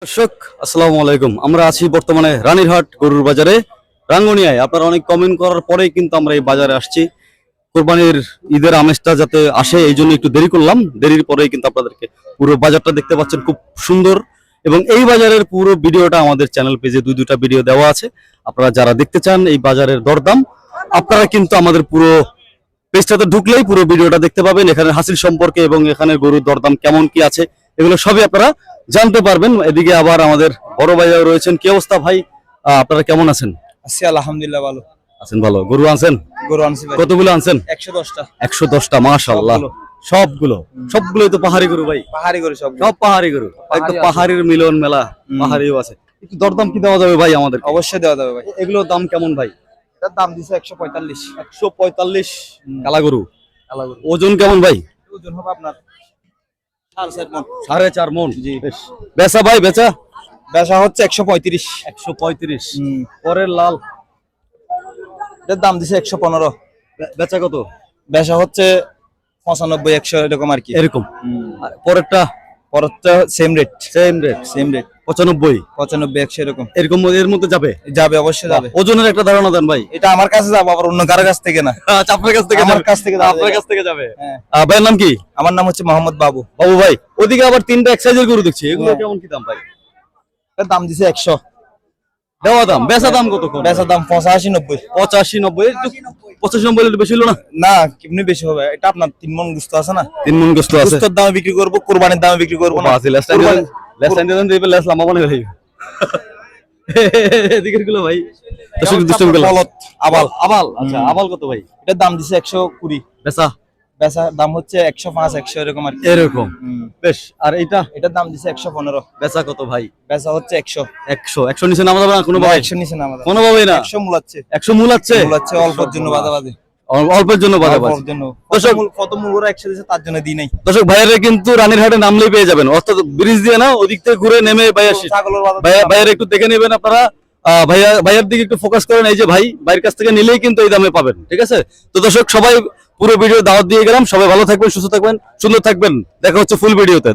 দর্শক আসসালামু আলাইকুম। আমরা আছি বর্তমানে রানীরহাট গরুর বাজারে রাঙ্গুনিয়ায়। আপনারা অনেক কমেন্ট করার পরেই কিন্তু আমরা এই বাজারে আসছি। কোরবানির ঈদের আমেজটা যাতে আসে এই জন্য একটু দেরি করলাম। দেরির পরেই কিন্তু আপনাদেরকে পুরো বাজারটা দেখতে পাচ্ছেন, খুব সুন্দর। এবং এই বাজারের পুরো ভিডিওটা আমাদের চ্যানেল পেজে দুইটা ভিডিও দেওয়া আছে। আপনারা যারা দেখতে চান এই বাজারের দরদাম, আপনারা কিন্তু আমাদের পুরো পেজটাতে ঢুকলেই পুরো ভিডিওটা দেখতে পাবেন। এখানে হাসিল সম্পর্কে এবং এখানে গরুর দরদাম কেমন কি আছে এগুলো সবই আপনারা জানতে পারবেন। এদিকে আবার আমাদের বড় ভাইও রয়েছেন। কি অবস্থা ভাই, আপনারা কেমন আছেন? আছি আলহামদুলিল্লাহ, ভালো আছেন? ভালো। গরু আনছেন? গরু আনছি ভাই। কতগুলো আনছেন? 110টা। 110টা, মাশাআল্লাহ। সবগুলোই তো পাহাড়ি গরু ভাই। পাহাড়ি গরু সব পাহাড়ি গরু, একদম পাহাড়ির মিলন মেলা। পাহাড়িও আছে। একটু দরদাম কি দেওয়া যাবে ভাই আমাদের? অবশ্যই দেওয়া যাবে ভাই। এগুলোর দাম কেমন ভাই? এটার দাম দিছে 145। 145 কালা গরু। কালা গরু ওজন কেমন ভাই? ওজন হবে আপনার 4.5 মণ। 4.5 মণ। জি। বেচা ভাই, বেচা? বেচা হচ্ছে 135। 135। পরের লাল এটার দাম দিছে 115। বেচা কত? বেচা হচ্ছে 95 100 এরকম আর কি। এরকম। আর পরেরটা? পরটা সেম রেট। সেম রেট 95 95 100 এরকম। এরকম এর মধ্যে যাবে? যাবে, অবশ্যই যাবে। ওজনের একটা ধারণা দেন ভাই। এটা আমার কাছে যাবে, আবার অন্য কারো কাছ থেকে না। আচ্ছা, আপনার কাছ থেকে? আমার কাছ থেকে যাবে। আপনার কাছ থেকে যাবে। হ্যাঁ। ভাইয়ের নাম কি? আমার নাম হচ্ছে মোহাম্মদ বাবু। বাবু ভাই, ওদিকে আবার তিনটা এক সাইজের গরু দেখছি, এগুলো কেমন কি দাম ভাই? এটার দাম দিছে 100। দেওয়া দাম। বেচা দাম কত? বেচার দাম 85 90। 85 90। 85 90 একটু বেশি হলো না? না, কেমনি বেশি হবে? এটা আপনার 3 মণ গোস্ত আছে না? 3 মণ গোস্ত আছে। গোস্তের দামে বিক্রি করব, কুরবানির দামে বিক্রি করব না। আছে লেস টাইম দিবেন, লেস লম্বা মনে হই। এদিকের গুলো ভাই দর্শক দুষ্টম গুলো। আবাল। আচ্ছা, আবাল কত ভাই? এটার দাম দিছে 120। বেচা দাম হচ্ছে 105 100 এরকম আর কি। এরকম। বেশ। আর এইটা? এটার দাম দিছে 115। বেচা কত ভাই? বেচা হচ্ছে 100। 100 নিচে নামা যাবে না কোনো ভাই? 100 নিচে নামা যাবে কোনো ভাবে না। 100 মূলাচ্ছে। 100 মূলাচ্ছে? অল্পের জন্য বাদাবাদি। অল্পের জন্য বাদাবাদি। অল্পের জন্য। দর্শক কত মূল ওরা 100 দিছে তার জন্য দিই নাই। দর্শক ভাইয়েরা কিন্তু রানীরহাটে নামলেই পেয়ে যাবেন, অর্থাৎ ব্রিজ দিয়ে না, ওদিক থেকে ঘুরে নেমে ভাইয়ের একটু দেখে নেবেন আপনারা। ভাইয়ের দিকে একটু ফোকাস করেন। এই যে ভাইয়ের কাছ থেকে নিলেই কিন্তু এই দামে পাবেন, ঠিক আছে? তো দর্শক সবাই পুরো ভিডিও দাওয়াত দিয়ে গেলাম। সবাই ভালো থাকবেন, সুস্থ থাকবেন, সুন্দর থাকবেন। দেখা হচ্ছে ফুল ভিডিওতে।